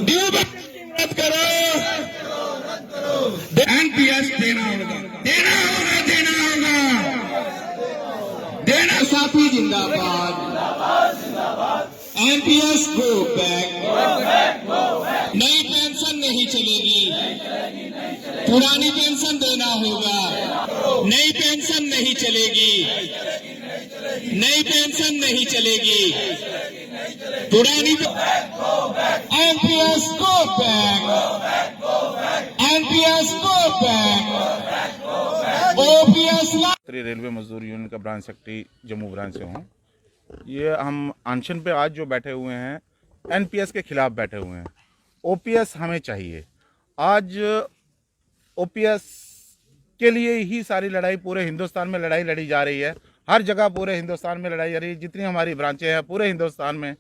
Due रद्द करो, NPS देना होगा, देना होगा, देना होगा, देना। साथी जिंदाबाद, एनपीएस गो बैक, नई पेंशन नहीं चलेगी, पुरानी पेंशन देना होगा, नई पेंशन नहीं चलेगी, नई पेंशन नहीं चलेगी, पुरानी NPS go back, NPS go back, OPS. Railway मजदूर यूनियन का ब्रांच सेक्रेटरी जम्मू ब्रांच से हूँ। ये हम अनशन पे आज जो बैठे हुए हैं एनपीएस के खिलाफ बैठे हुए हैं। ओपीएस हमें चाहिए। आज ओपीएस के लिए ही सारी लड़ाई पूरे हिंदुस्तान में लड़ाई लड़ी जा रही है। हर जगह पूरे हिंदुस्तान में लड़ाई जा रही है। जितनी हमारी ब्रांचें हैं पूरे हिंदुस्तान में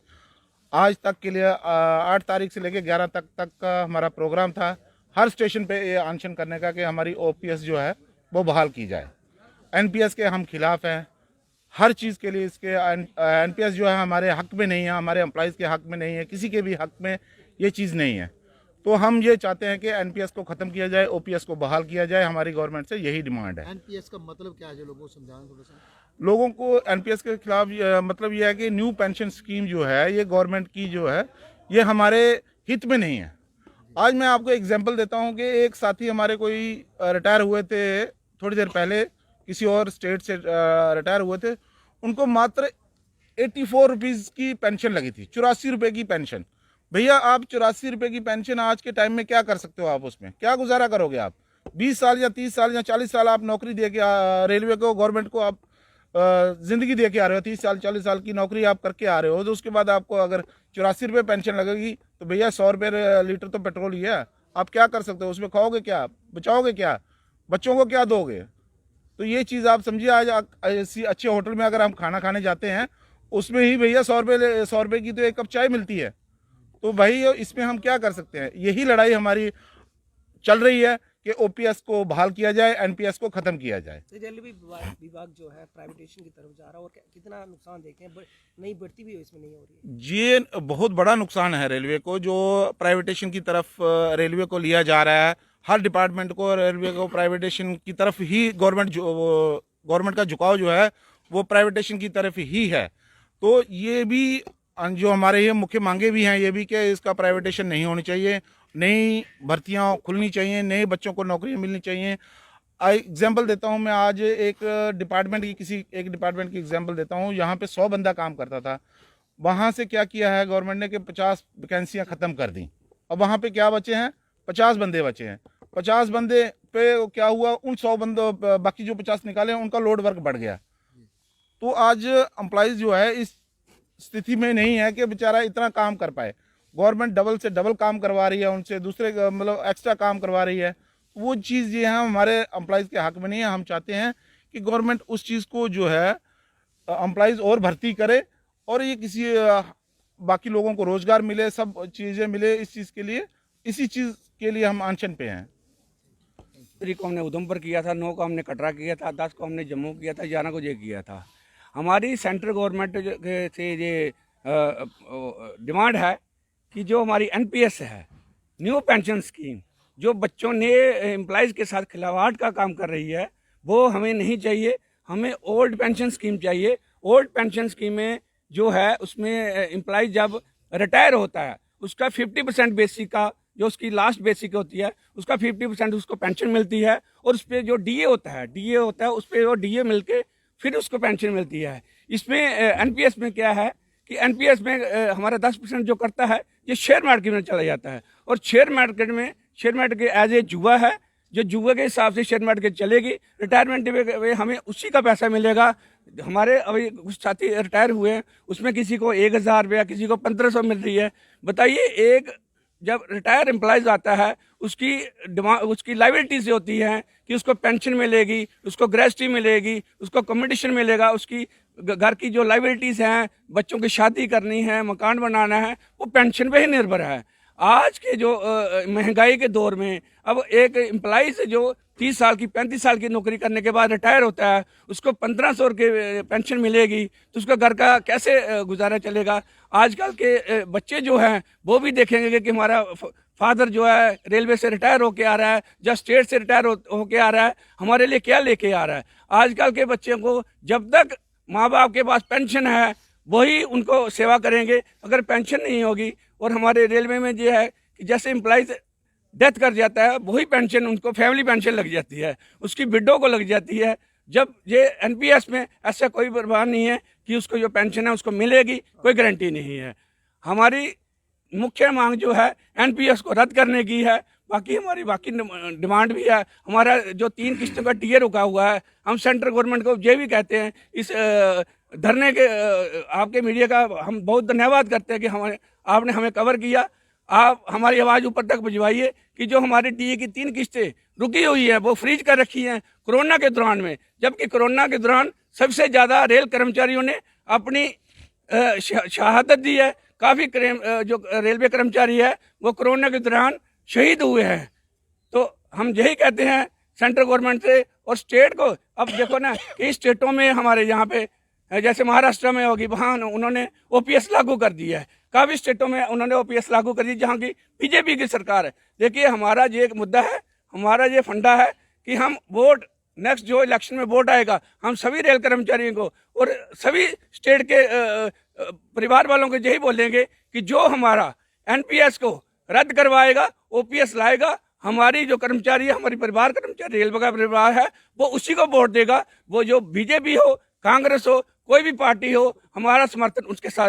आज तक के लिए 8 तारीख से लेकर 11 तक का हमारा प्रोग्राम था। हर स्टेशन पे ये अनशन करने का कि हमारी ओपीएस जो है वो बहाल की जाए। एनपीएस के हम खिलाफ हैं हर चीज़ के लिए। इसके एनपीएस जो है हमारे हक में नहीं है, हमारे एम्प्लॉयज़ के हक में नहीं है, किसी के भी हक में ये चीज़ नहीं है। तो हम ये चाहते हैं कि एनपीएस को ख़त्म किया जाए, ओपीएस को बहाल किया जाए। हमारी गवर्नमेंट से यही डिमांड है। एनपीएस का मतलब क्या है, जो लोगों को समझाना थोड़ा सा। लोगों को एनपीएस के खिलाफ मतलब ये है कि न्यू पेंशन स्कीम जो है ये गवर्नमेंट की जो है ये हमारे हित में नहीं है। आज मैं आपको एग्जांपल देता हूँ कि एक साथी हमारे कोई रिटायर हुए थे थोड़ी देर पहले, किसी और स्टेट से रिटायर हुए थे। उनको मात्र 84 रुपीज़ की पेंशन लगी थी, 84 रुपये की पेंशन। भैया आप 84 रुपये की पेंशन आज के टाइम में क्या कर सकते हो? आप उसमें क्या गुजारा करोगे? आप 20 साल या 30 साल या 40 साल आप नौकरी दे के रेलवे को, गवर्नमेंट को आप ज़िंदगी दे के आ रहे हो। 30 साल 40 साल की नौकरी आप करके आ रहे हो, तो उसके बाद आपको अगर 84 रुपये पेंशन लगेगी तो भैया 100 रुपये लीटर तो पेट्रोल ही है। आप क्या कर सकते हो उसमें? खाओगे क्या? बचाओगे क्या? बच्चों को क्या दोगे? तो ये चीज़ आप समझिए। आज ऐसी अच्छे होटल में अगर हम खाना खाने जाते हैं उसमें ही भैया 100 रुपये की तो एक कप चाय मिलती है। तो भाई इसमें हम क्या कर सकते हैं? यही लड़ाई हमारी चल रही है कि ओपीएस को बहाल किया जाए, एनपीएस को ख़त्म किया जाए। रेलवे विभाग जो है प्राइवेटेशन की तरफ जा रहा है और कितना नुकसान देखे हैं, नई भर्ती भी इसमें नहीं हो रही है। ये बहुत बड़ा नुकसान है रेलवे को, जो प्राइवेटेशन की तरफ रेलवे को लिया जा रहा है। हर डिपार्टमेंट को रेलवे को प्राइवेटेशन की तरफ ही गवर्नमेंट का झुकाव जो है वो प्राइवेटेशन की तरफ ही है। तो ये भी जो हमारे ये मुख्य मांगे भी हैं, ये भी कि इसका प्राइवेटेशन नहीं होनी चाहिए, नई भर्तियां खुलनी चाहिए, नए बच्चों को नौकरियां मिलनी चाहिए। एग्जाम्पल देता हूं मैं, आज एक डिपार्टमेंट की एग्जाम्पल देता हूं। यहाँ पे 100 बंदा काम करता था। वहाँ से क्या किया है गवर्नमेंट ने कि 50 वैकेंसियाँ ख़त्म कर दी। अब वहाँ पे क्या बचे हैं? 50 बंदे बचे हैं। 50 बंदे पे क्या हुआ? उन 100 बंदों बाकी जो 50 निकाले हैं उनका लोड वर्क बढ़ गया। तो आज एम्प्लॉयज़ जो है इस स्थिति में नहीं है कि बेचारा इतना काम कर पाए। गवर्नमेंट डबल से डबल काम करवा रही है उनसे, दूसरे मतलब एक्स्ट्रा काम करवा रही है। वो चीज़ ये है हमारे एम्प्लॉयज़ के हक में नहीं है। हम चाहते हैं कि गवर्नमेंट उस चीज़ को जो है एम्प्लॉयज़ और भर्ती करे और ये किसी बाकी लोगों को रोज़गार मिले, सब चीज़ें मिले। इसी चीज़ के लिए हम अनशन पे हैं। 3 को हमने उधमपुर किया था, 9 को हमने कटरा किया था, 10 को हमने जम्मू किया था, 11 को ये किया था। हमारी सेंट्रल गवर्नमेंट से ये डिमांड है कि जो हमारी एनपीएस है, न्यू पेंशन स्कीम, जो बच्चों ने एम्प्लॉयज़ के साथ खिलवाड़ का काम कर रही है, वो हमें नहीं चाहिए। हमें ओल्ड पेंशन स्कीम चाहिए। ओल्ड पेंशन स्कीम में जो है उसमें एम्प्लॉय जब रिटायर होता है उसका 50% बेसिक का, जो उसकी लास्ट बेसिक होती है उसका 50% उसको पेंशन मिलती है। और उस पर जो डीए होता है उस पर वो डीए मिलके फिर उसको पेंशन मिलती है। इसमें एनपीएस में क्या है कि एनपीएस में हमारा 10% जो करता है ये शेयर मार्केट में चला जाता है। और शेयर मार्केट एज ए जुआ है, जो जुआ के हिसाब से शेयर मार्केट चलेगी। रिटायरमेंट में हमें उसी का पैसा मिलेगा। हमारे अभी कुछ साथी रिटायर हुए हैं, उसमें किसी को 1000 रुपया, किसी को 1500 मिल रही है। बताइए, एक जब रिटायर एम्प्लॉयज़ आता है उसकी लाइबिलिटी से होती है कि उसको पेंशन मिलेगी, उसको ग्रेजुटी मिलेगी, उसको कम्युनिटेशन मिलेगा, उसकी घर की जो लाइबिलिटीज़ हैं, बच्चों की शादी करनी है, मकान बनाना है, वो पेंशन पे ही निर्भर है। आज के जो महंगाई के दौर में अब एक एम्प्लॉय से जो 30 साल की 35 साल की नौकरी करने के बाद रिटायर होता है, उसको 1500 की पेंशन मिलेगी, तो उसका घर का कैसे गुजारा चलेगा? आजकल के बच्चे जो हैं वो भी देखेंगे कि हमारा फादर जो है रेलवे से रिटायर होके आ रहा है या स्टेट से रिटायर होके आ रहा है, हमारे लिए क्या लेके आ रहा है। आजकल के बच्चों को जब तक माँ बाप के पास पेंशन है वही उनको सेवा करेंगे, अगर पेंशन नहीं होगी और हमारे रेलवे में जो है कि जैसे एम्प्लॉइज डेथ कर जाता है वही पेंशन उनको फैमिली पेंशन लग जाती है, उसकी विडो को लग जाती है। जब ये एनपीएस में ऐसा कोई प्रावधान नहीं है कि उसको जो पेंशन है उसको मिलेगी, कोई गारंटी नहीं है। हमारी मुख्य मांग जो है एनपीएस को रद्द करने की है। बाकी हमारी डिमांड भी है। हमारा जो 3 किस्तों का टीए रुका हुआ है, हम सेंट्रल गवर्नमेंट को ये भी कहते हैं, इस धरने के आपके मीडिया का हम बहुत धन्यवाद करते हैं कि आपने हमें कवर किया। आप हमारी आवाज़ ऊपर तक भिजवाइए कि जो हमारे टीए की 3 किस्तें रुकी हुई हैं वो फ्रीज कर रखी हैं कोरोना के दौरान में, जबकि कोरोना के दौरान सबसे ज़्यादा रेल कर्मचारियों ने अपनी शहादत दी है। काफ़ी जो रेलवे कर्मचारी है वो कोरोना के दौरान शहीद हुए हैं। तो हम यही कहते हैं सेंट्रल गवर्नमेंट से और स्टेट को। अब देखो ना, कई स्टेटों में हमारे यहाँ पे जैसे महाराष्ट्र में होगी, वहाँ उन्होंने ओपीएस लागू कर दिया है। काफ़ी स्टेटों में उन्होंने ओपीएस लागू कर दी जहाँ की बीजेपी की सरकार है। देखिए, हमारा ये एक मुद्दा है, हमारा ये फंडा है कि हम वोट नेक्स्ट जो इलेक्शन में वोट आएगा, हम सभी रेल कर्मचारियों को और सभी स्टेट के परिवार वालों को यही बोलेंगे कि जो हमारा एनपीएस को रद्द करवाएगा, ओपीएस लाएगा, हमारी जो कर्मचारी है, हमारी परिवार कर्मचारी रेलवे का परिवार है, वो उसी को वोट देगा। वो जो बीजेपी हो, कांग्रेस हो, कोई भी पार्टी हो, हमारा समर्थन उसके साथ